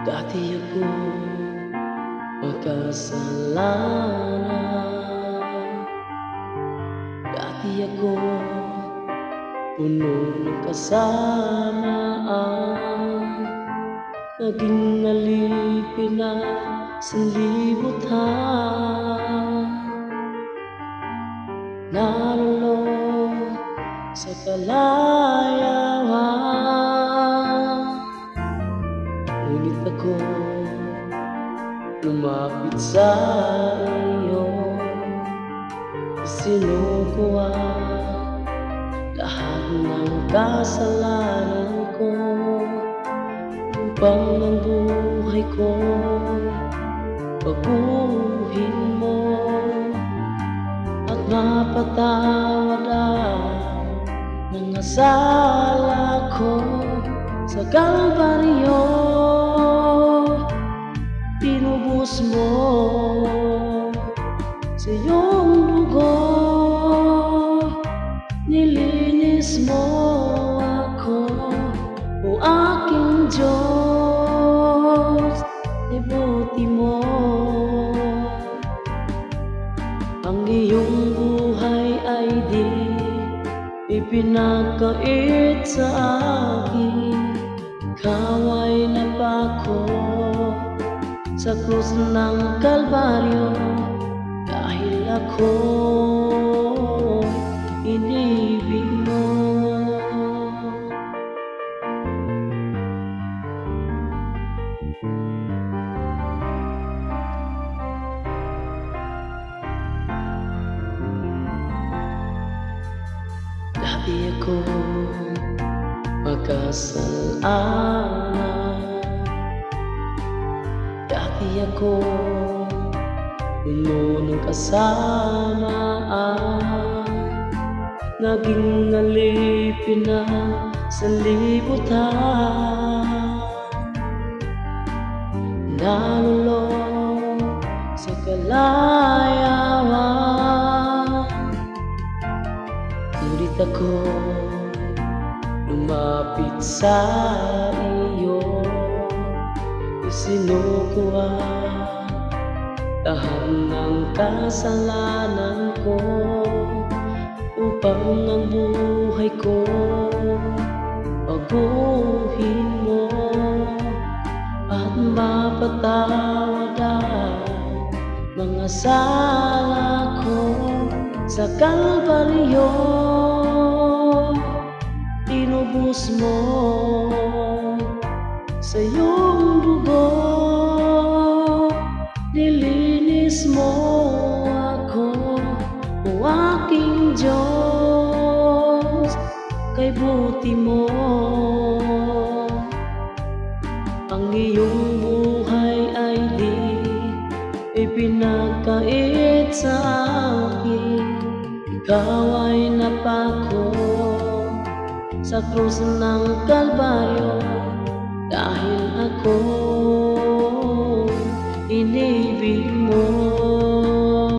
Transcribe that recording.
Dati ako makasalanan. Dati ako puno ng kasamaan. Naging alipin na sa libutan. Nalulong sa kalayawan. Ngunit ako lumapit sa iyo, isinukuha lahat ng kasalanan ko, upang ang buhay ko baguhin mo at mapatawad ang mga sala ko. Sa Kalbaryo pinubos mo sa iyong dugo, nilinis mo ako, o aking Diyos, ibuti mo. Ang iyong buhay ay di ipinagkait sa akin. Ikaw ay napako sa krus ng Kalbaryo, dahil ako inibig mo. Dati ako makasalanan. Dati ako puno ng kasamaan. Naging alipin na sa libutan. Nalulong sa kalayawan. Ngunit ako lumapit sa iyo, isinukuha lahat ng kasalanan ko, upang ang buhay ko baguhin mo at mapatawad ang mga sala ko. Sa Kalbaryo tinubos mo sa iyong dugo, nilinis mo ako, o aking Diyos, kay buti mo. Ang iyong buhay ay di ipinagkait sa akin. Ikaw ay napako sa krus ng Kalbaryo, dahil ako inibig mo.